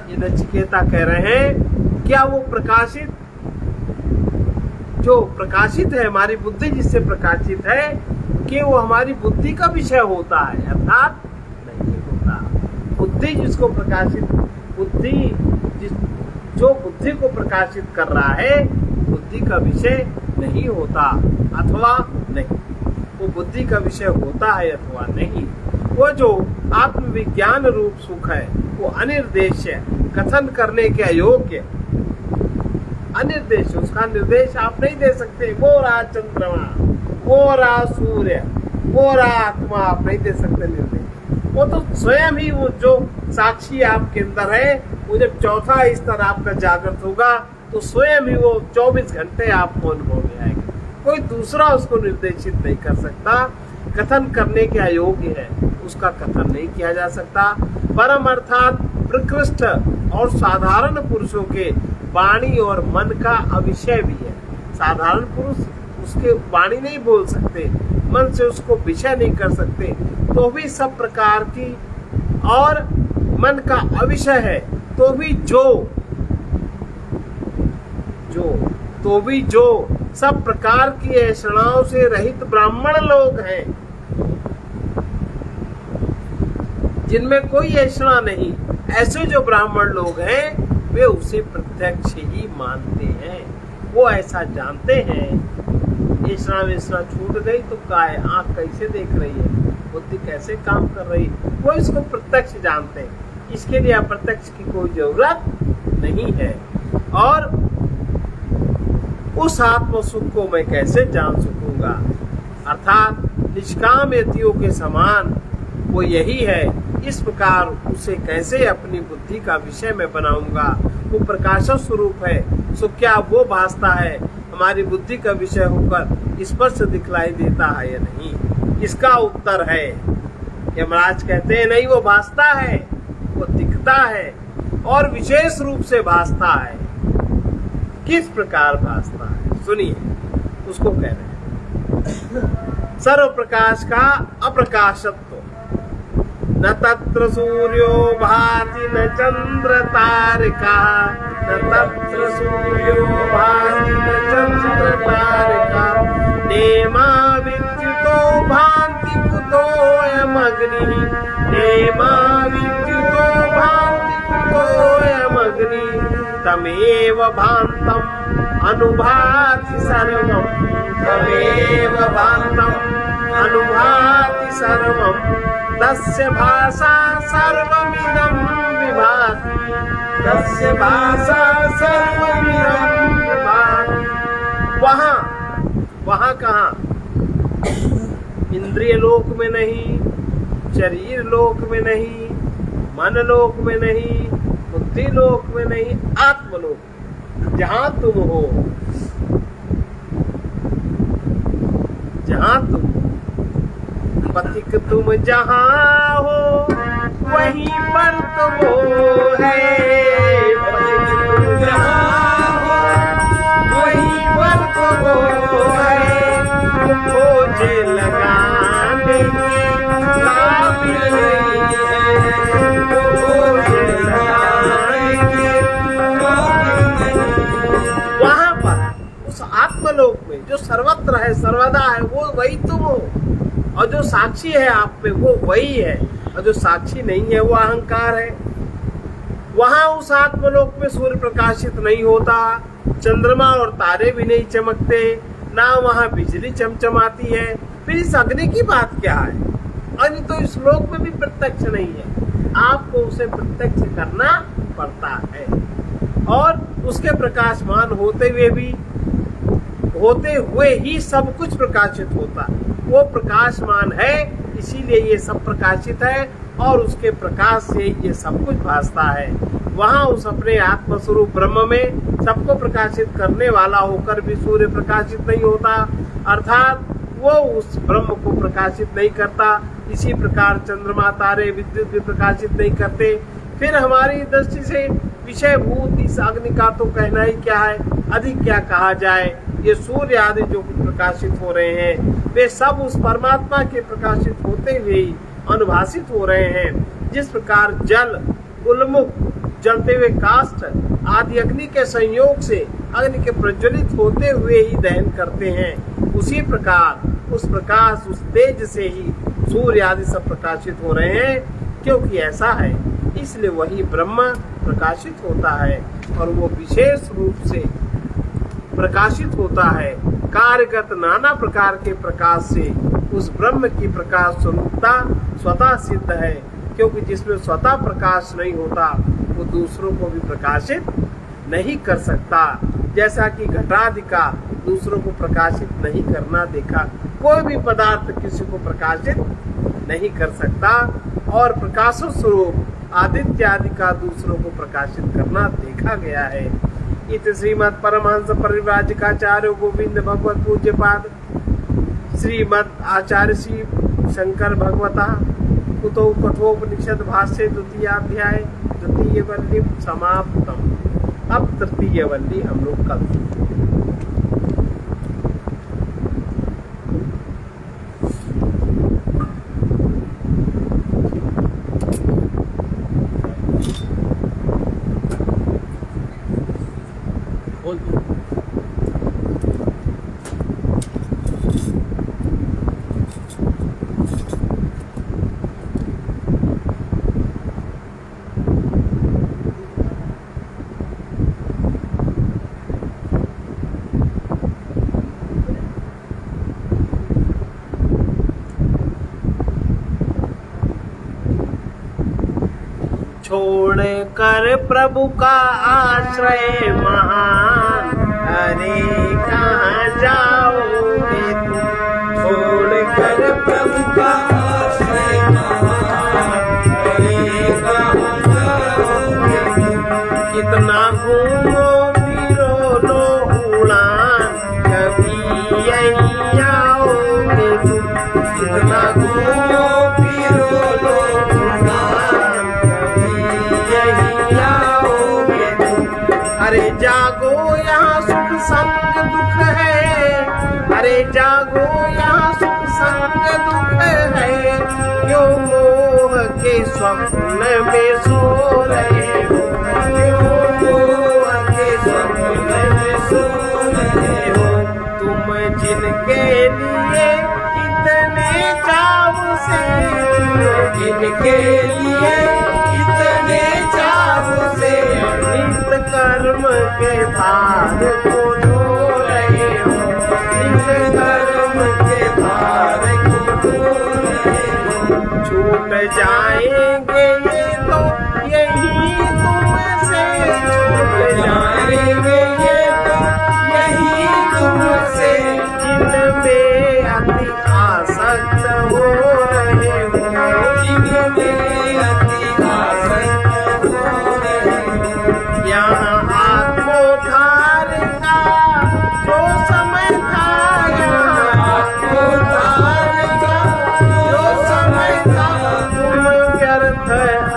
ये नचिकेता कह रहे हैं, क्या वो प्रकाशित, जो प्रकाशित है हमारी बुद्धि जिससे प्रकाशित है, कि वो हमारी बुद्धि का विषय होता है? अर्थात नहीं होता। बुद्धि जिसको प्रकाशित, जो बुद्धि को प्रकाशित कर रहा है, बुद्धि का विषय नहीं होता अथवा नहीं, वो बुद्धि का विषय होता है अथवा नहीं। वो जो आत्मविज्ञान रूप सुख है वो अनिर्देश है, कथन करने के अयोग्य, अनिर्देश, उसका निर्देश आप नहीं दे सकते। वो रहा चंद्रमा, वो रहा सूर्य, वो रहा आत्मा, आप नहीं दे सकते निर्देश। वो तो स्वयं ही, वो जो साक्षी आपके अंदर है, वो जब चौथा स्तर आपका जागृत होगा तो स्वयं ही वो 24 घंटे आपको अनुभव में आएगा। कोई दूसरा उसको निर्देशित नहीं कर सकता। कथन करने के अयोग्य है, उसका कथन नहीं किया जा सकता। परम अर्थात प्रकृष्ट और साधारण पुरुषों के वाणी और मन का अविषय भी है। साधारण पुरुष उसके वाणी नहीं बोल सकते, मन से उसको विषय नहीं कर सकते, तो भी सब प्रकार की, और मन का अविषय है तो भी जो सब प्रकार की ऐषणाओं से रहित ब्राह्मण लोग हैं, जिनमें कोई ऐषणा नहीं, ऐसे जो ब्राह्मण लोग हैं वे उसे प्रत्यक्ष ही मानते हैं। वो ऐसा जानते हैं, ऐषणा वेषणा छूट गई तो काय आंख कैसे देख रही है, बुद्धि कैसे काम कर रही है, वो इसको प्रत्यक्ष जानते हैं। इसके लिए अप्रत्यक्ष की कोई जरूरत नहीं है। और उस आत्म सुख को मैं कैसे जान सकूंगा। अर्थात निष्काम यतियों के समान वो यही है। इस प्रकार उसे कैसे अपनी बुद्धि का विषय में बनाऊंगा। वो प्रकाश स्वरूप है, सो क्या वो भासता है हमारी बुद्धि का विषय होकर स्पष्ट दिखलाई देता है या नहीं। इसका उत्तर है यमराज कहते हैं नहीं, वो भासता है, वो दिखता है और विशेष रूप से भासता है। किस प्रकार भासता है सुनिए, उसको कह रहे हैं सर्व प्रकाश का अप्रकाशत्व। न तत्र सूर्यो भाति न चंद्र तारिका, न तत्र सूर्यो भाति न चंद्र तारिका, नेमा विद्युतो भान्ति कुतोऽयमग्निः, नेमा विद्युतो भान्ति कुतोऽयमग्निः, तमेव भान्तम् अनुभाति सर्वम्, तमेव भान्तम् अनुभाति सर्वम्, तस्य भासा सर्वमिदं विभाति, तस्य भासा सर्वमिदं विभाति। वहाँ कहाँ? इंद्रिय लोक में नहीं, शरीर लोक में नहीं, मन लोक में नहीं, बुद्धि लोक में नहीं, आत्मलोक जहाँ तुम हो, जहाँ तुम पथिक तुम जहाँ हो वहीं पर तो वो है, पथिक तुम जहाँ हो वहीं पर तो वो है, खोजे लगाने के काबिल नहीं है, खोजे लगाने के काबिल नहीं। वहाँ पर उस आत्मलोक में जो सर्वत्र है, सर्वदा है, वो वही तुम हो। और जो साक्षी है आप पे वो वही है, और जो साक्षी नहीं है वो अहंकार है। वहां उस आत्मलोक में सूर्य प्रकाशित नहीं होता, चंद्रमा और तारे भी नहीं चमकते, ना वहां बिजली चमचमाती है। फिर इस अग्नि की बात क्या है? अग्नि तो इस लोक में भी प्रत्यक्ष नहीं है, आपको उसे प्रत्यक्ष करना पड़ता है। और उसके प्रकाशमान होते हुए ही सब कुछ प्रकाशित होता। वो प्रकाशमान है, इसीलिए ये सब प्रकाशित है, और उसके प्रकाश से ये सब कुछ भासता है। वहाँ उस अपने आत्मस्वरूप ब्रह्म में सबको प्रकाशित करने वाला होकर भी सूर्य प्रकाशित नहीं होता, अर्थात वो उस ब्रह्म को प्रकाशित नहीं करता। इसी प्रकार चंद्रमा तारे विद्युत भी प्रकाशित नहीं करते। फिर हमारी दृष्टि से विषयभूत इस अग्नि का तो कहना ही क्या है, अधिक क्या कहा जाए। ये सूर्य आदि जो कुछ प्रकाशित हो रहे हैं वे सब उस परमात्मा के प्रकाशित होते हुए ही अनुभासित हो रहे हैं। जिस प्रकार जल उल्मुख जलते हुए काष्ठ आदि अग्नि के संयोग से अग्नि के प्रज्वलित होते हुए ही दहन करते हैं, उसी प्रकार उस प्रकाश उस तेज से ही सूर्य आदि सब प्रकाशित हो रहे हैं। क्योंकि ऐसा है इसलिए वही ब्रह्म प्रकाशित होता है, और वो विशेष रूप से प्रकाशित होता है। कार्यगत नाना प्रकार के प्रकाश से उस ब्रह्म की प्रकाश स्वरूपता स्वतः सिद्ध है। क्योंकि जिसमें स्वतः प्रकाश नहीं होता वो दूसरों को भी प्रकाशित नहीं कर सकता। जैसा कि घटादि का दूसरों को प्रकाशित नहीं करना देखा, कोई भी पदार्थ किसी को प्रकाशित नहीं कर सकता, और प्रकाश स्वरूप आदित्य आदि का दूसरों को प्रकाशित करना देखा गया है। इत श्रीमद परमहंस परिव्राजकाचार्य गोविंद भगवत पूज्य पाद श्रीमद आचार्य श्री शंकर भगवता कुतो कठोपनिषद भाष्य द्वितीयाध्याय द्वितीय वल्ली समाप्तम। अब तृतीय वल्ली हम लोग कल छोड़ कर प्रभु का आश्रय महान अरे कहाँ जाओगे तुम छोड़कर प्रभु का आश्रय महान, अरे कहाँ जाओगे तुम। कितना घूमो फिरो लो उड़ान, कभी यहीं आओगे तुम। कितना घूमो फिरो लो उड़ान, कभी यहीं आओगे तुम। अरे जागो यहाँ सुख संग दुख है, अरे जागो यहाँ सुख संग दुख है, क्यों मोह के स्वप्न में सो रहे हो, क्यों मोह के स्वप्न में सो रहे हो। तुम जिनके लिए इतने चाव से, जिनके लिए इतने चाव से नित्य कर्म के भार को ढो रहे हो, नित्य कर्म के भार को ढो रहे हो। छूट जाएंगे ये तो यही तुमसे, छूट जाएंगे ये तो यही तुमसे, जिनमें अति आसक्त हो रहे हो, जिनमें अति आसक्त हो रहे हो। यहाँ आत्मोद्धार का जो समय था, यहाँ आत्मोद्धार का जो समय था, तुम व्यर्थ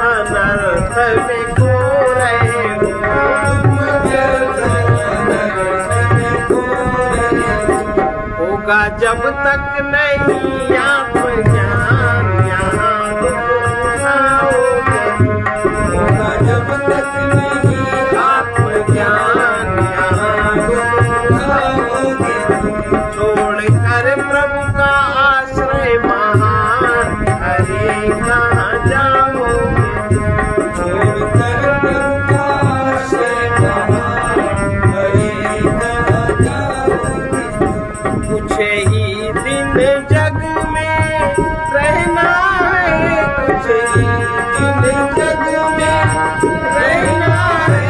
अनर्थ में खो रहे हो, तुम व्यर्थ अनर्थ में खो रहे हो। होगा जब तक नहीं आत्मज्ञान, यहाँ दुख उठाओगे, होगा जब तक नहीं आत्मज्ञान, यहाँ दुख उठाओगे। छोड़कर प्रभु का आश्रय महान, अरे कहाँ जाओगे, छोड़कर प्रभु का आश्रय महान, अरे कहाँ जाओगे। कुछ ही दिन जग में रहना है, कुछ ही दिन जग में रहना है,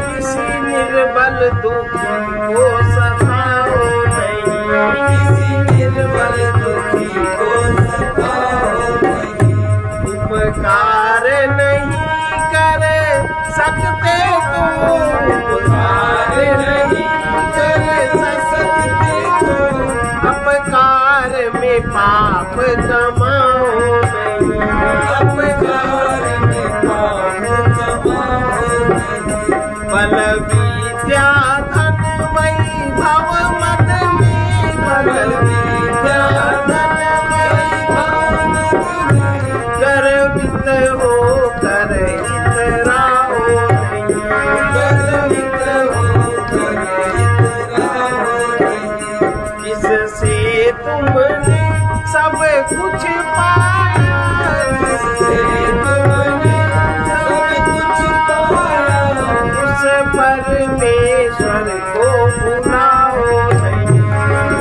किसी निर्बल दुखी को सताओ नहीं, किसी निर्बल दुखी को सताओ नहीं। उपकार नहीं कर सकते तो, उपकार नहीं कर सकते तो, अपकार में पाप कमाओ नहीं, अपकार में पाप कमाओ नहीं। बल विद्या धन वैभव मद में, बल विद्या धन वैभव मद में, गर्वित हो कर इतराओ नहीं, गर्वित हो कर इतराओ नहीं। जिससे तुमने सब कुछ पाया, जिससे तुमने सब कुछ पाया, उस परमेश्वर को भुलाओ नहीं,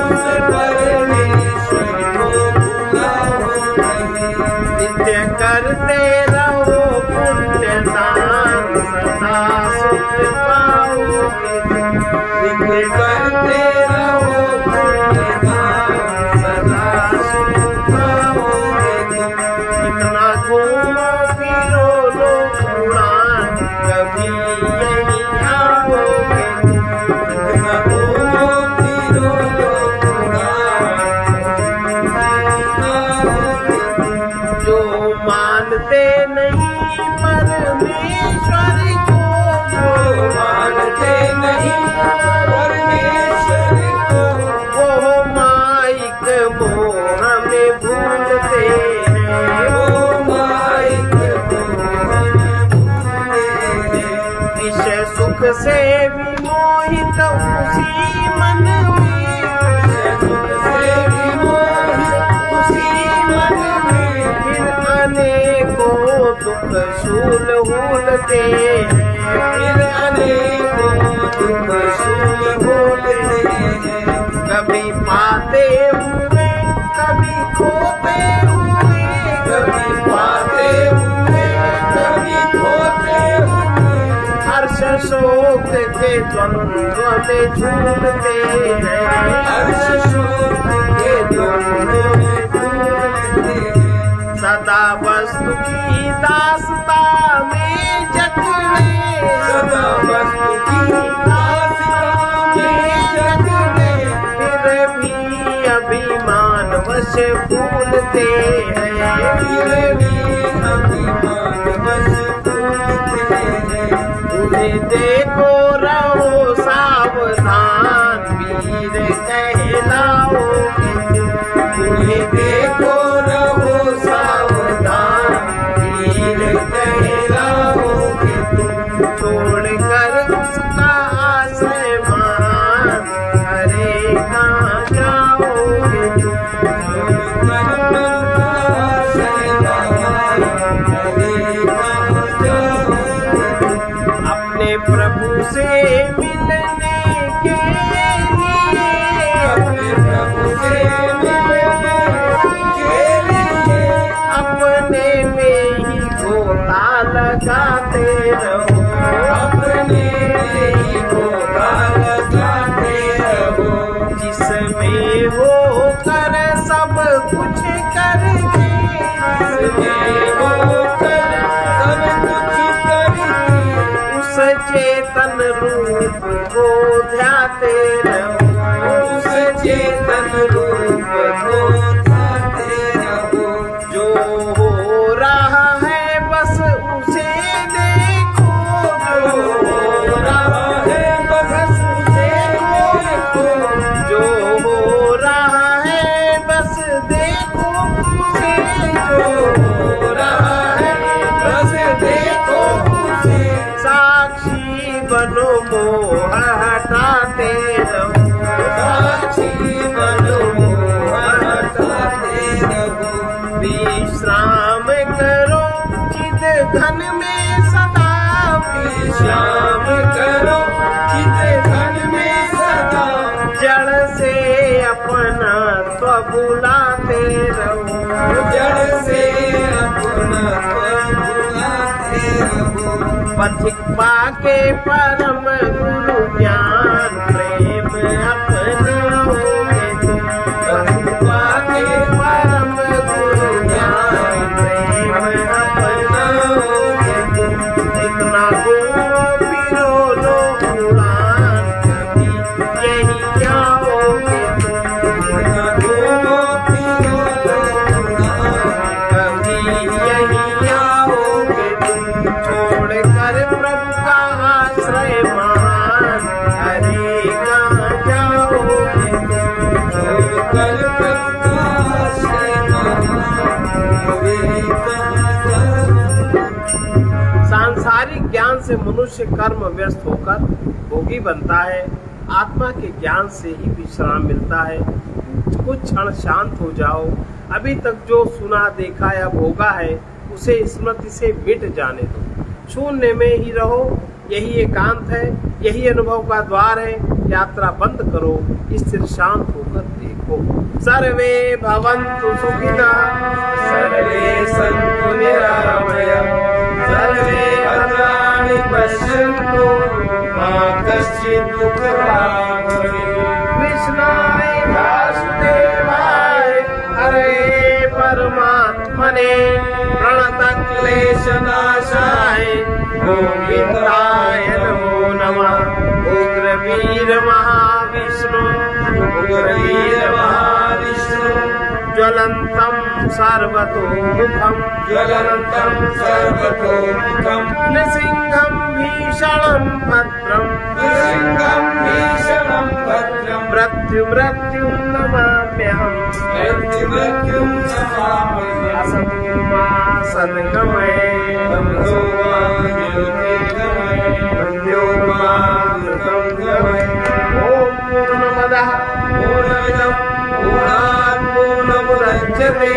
उस परमेश्वर को भुलाओ नहीं। नित्य करते रहो पुण्य दान, सदा सुख पाओगे, नित्य करते रहो पुण्य दान, सदा सुख पाओगे। कितना घूमो फिरो लो उड़ान, कभी यहीं आओगे, कितना घूमो फिरो लो उड़ान, जो मानते नहीं परमेश्वर को, जो मानते नहीं परमेश्वर को, वो माइक मोह में भूलते हैं, वो माइक मोह में भूलते हैं। इस सुख से विमोहित उसी मन में, इस सुख से विमोहित उसी मन में, फिर अनेकों दुख शूल भूलते हैं, फिर अनेकों दुख शूल भूलते हैं। कभी पाते हुए कभी खोते हुए, कभी पाते हुए कभी खोते हुए, हर्ष शोक शोक के द्वंद्व में झूलते हैं, हर्ष शोक के द्वंद्व में झूलते हैं। सदा वस्तु की दासता में जकड़े, सदा वस्तु की दासता में जकड़े, फिर भी अभिमान वश भूलते हैं, फिर भी अभिमान वश भूलते हैं। उन्हें देखो रहो सावधान, वीर कहलाओगे तुम। उन्हें देखो रहो सावधान, वीर कहलाओगे तुम। छोड़कर उसका आश्रय मान, हरे कहाँ जाओगे तुम। अपने प्रभु से मिलने के लिए, अपने प्रभु से मिलने के लिए अपने में ही गोता लगाते रहो, अपने ही गोता लगाते रहो। जिसमें हो कर सब कुछ करके, जिसमें होकर सब कुछ करके उस चेतन रूप को ध्याते रहो, उस चेतन रूप को ध्याते रहो। जो हो रहा है बस उसे देखो, जो हो रहा है बस उसे देखो, जो हो रहा है बस देखो उसे, जो हो रहा है बस देखो उसे। साक्षी बनो मोह हटाते रहो, साक्षी बनो मोह हटाते रहो। विश्राम करो चिद घन में सदा, विश्राम करो चित धन में सदा, जड़ से अपना स्व बुलाते रहो, जड़ से अपना पद बुलाते रहो। पथिक पाके परम गुरु ज्ञान प्रेम अपनाओगे तुम। पथिक पाके परम गुरु ज्ञान प्रेम अपनाओगे तुम। इतना घूमो फिरो लो उड़ान, कभी यही जाओगे तुम। इतना घूमो फिरो लो उड़ान, कभी यही आओगे तुम। छोड़कर प्रभु का आश्रय मान, हरे कहाँ जाओगे तुम। छोड़कर प्रकाश्रय मान, हरे कहाँ जाओगे। सांसारिक ज्ञान से मनुष्य कर्म व्यस्त होकर भोगी बनता है, आत्मा के ज्ञान से ही विश्राम मिलता है। कुछ क्षण शांत हो जाओ, अभी तक जो सुना देखा या भोगा है उसे स्मृति से मिट जाने दो। शून्य में ही रहो, यही एकांत है, यही अनुभव का द्वार है। यात्रा बंद करो, स्थिर शांत होकर देखो। सर्वे भवन्तु सुखिनः, सर्वे सन्तु निरामयाः, सर्वे भद्राणि पश्यन्तु, मा कश्चित् दुःखभाग् भवेत्। कृष्णाय वासुदेवाय हरे परमात्मने प्रणतक्लेशनाशाय गोविन्दाय नमो नमः। उग्रवीर महाविष्णु, उग्रवीर महाविष्णु, ज्वलन्तं सर्वतोमुखं, ज्वलन्तं सर्वतोमुखं, नृसिंहं भीषणं भद्रं, नृसिंहं भीषणं भद्रं, मृत्युं नमाम्यहम्। मृत्युं नमाम्यहम्। असतो मा सद्गमय, तमसो मा ज्योतिर्गमय, मृत्यो मा मृतं गमय। ॐ पूर्णमदः पूर्णमिदं पूर्णात् पूर्णमुदच्यते